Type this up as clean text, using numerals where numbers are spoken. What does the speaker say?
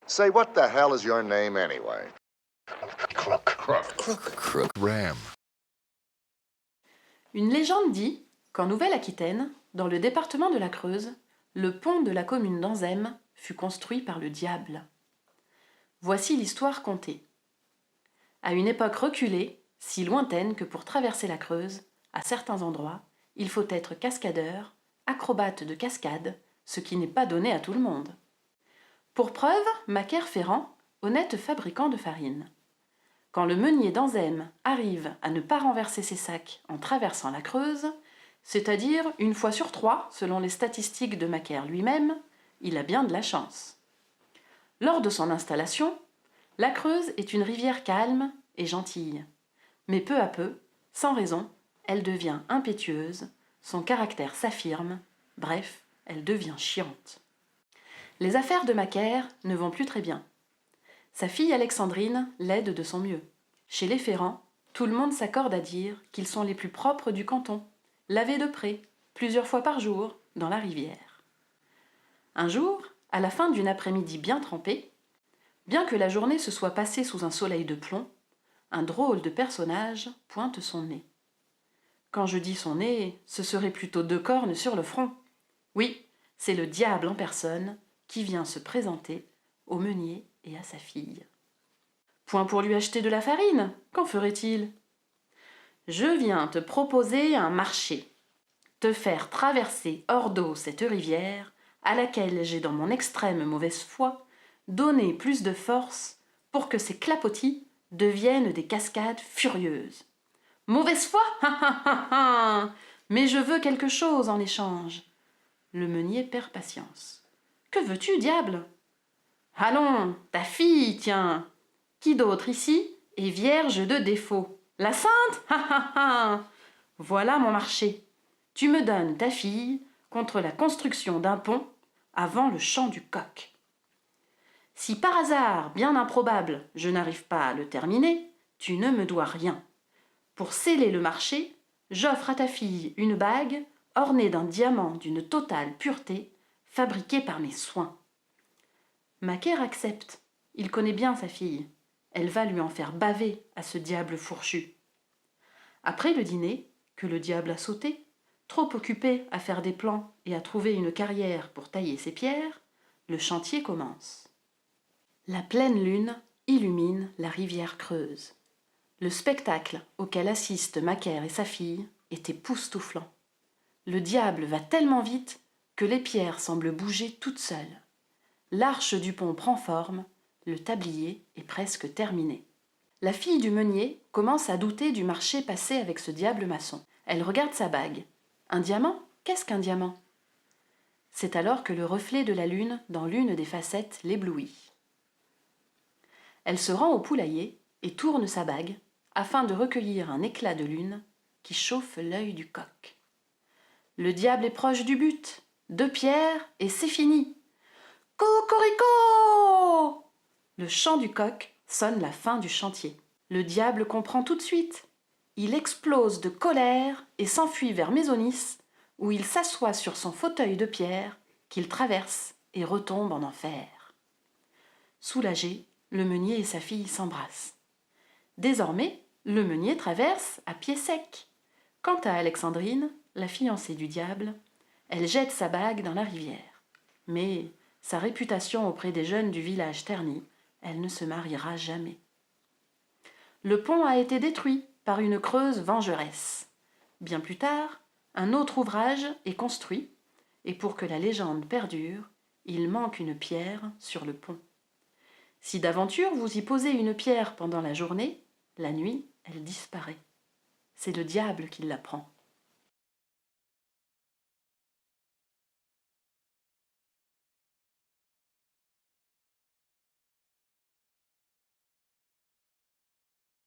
Say, what the hell is your name anyway? Crook. Ram. Une légende dit qu'en Nouvelle-Aquitaine, dans le département de la Creuse, le pont de la commune d'Anzem fut construit par le diable. Voici l'histoire contée. À une époque reculée, si lointaine que pour traverser la Creuse, à certains endroits, il faut être cascadeur, acrobate de cascade, ce qui n'est pas donné à tout le monde. Pour preuve, Macaire Ferrand, honnête fabricant de farine. Quand le meunier d'Anzem arrive à ne pas renverser ses sacs en traversant la Creuse, c'est-à-dire une fois sur 3, selon les statistiques de Macaire lui-même, il a bien de la chance. Lors de son installation, la Creuse est une rivière calme et gentille. Mais peu à peu, sans raison, elle devient impétueuse, son caractère s'affirme, bref, elle devient chiante. Les affaires de Macaire ne vont plus très bien. Sa fille Alexandrine l'aide de son mieux. Chez les Ferrand, tout le monde s'accorde à dire qu'ils sont les plus propres du canton, lavés de près, plusieurs fois par jour, dans la rivière. Un jour, à la fin d'une après-midi bien trempée, bien que la journée se soit passée sous un soleil de plomb, un drôle de personnage pointe son nez. Quand je dis son nez, ce serait plutôt 2 cornes sur le front. Oui, c'est le diable en personne qui vient se présenter au meunier et à sa fille. Point pour lui acheter de la farine, qu'en ferait-il ? Je viens te proposer un marché, te faire traverser hors d'eau cette rivière à laquelle j'ai dans mon extrême mauvaise foi donné plus de force pour que ces clapotis deviennent des cascades furieuses. Mauvaise foi ? Mais je veux quelque chose en échange. Le meunier perd patience. Que veux-tu, diable ? Allons, ta fille, tiens. Qui d'autre ici est vierge de défaut ? La sainte ? Voilà mon marché. Tu me donnes ta fille contre la construction d'un pont avant le chant du coq. Si par hasard, bien improbable, je n'arrive pas à le terminer, tu ne me dois rien. Pour sceller le marché, j'offre à ta fille une bague ornée d'un diamant d'une totale pureté, fabriquée par mes soins. Macaire accepte. Il connaît bien sa fille. Elle va lui en faire baver à ce diable fourchu. Après le dîner, que le diable a sauté, trop occupé à faire des plans et à trouver une carrière pour tailler ses pierres, le chantier commence. La pleine lune illumine la rivière Creuse. Le spectacle auquel assistent Macaire et sa fille est époustouflant. Le diable va tellement vite que les pierres semblent bouger toutes seules. L'arche du pont prend forme, le tablier est presque terminé. La fille du meunier commence à douter du marché passé avec ce diable maçon. Elle regarde sa bague. Un diamant ? Qu'est-ce qu'un diamant ? C'est alors que le reflet de la lune dans l'une des facettes l'éblouit. Elle se rend au poulailler et tourne sa bague afin de recueillir un éclat de lune qui chauffe l'œil du coq. Le diable est proche du but. 2 pierres et c'est fini. Cocorico ! Le chant du coq sonne la fin du chantier. Le diable comprend tout de suite. Il explose de colère et s'enfuit vers Mésonis, où il s'assoit sur son fauteuil de pierre, qu'il traverse et retombe en enfer. Soulagé, le meunier et sa fille s'embrassent. Désormais, le meunier traverse à pied sec. Quant à Alexandrine, la fiancée du diable, elle jette sa bague dans la rivière. Mais sa réputation auprès des jeunes du village ternie, elle ne se mariera jamais. Le pont a été détruit par une Creuse vengeresse. Bien plus tard, un autre ouvrage est construit, et pour que la légende perdure, il manque une pierre sur le pont. Si d'aventure vous y posez une pierre pendant la journée, la nuit, elle disparaît. C'est le diable qui la prend.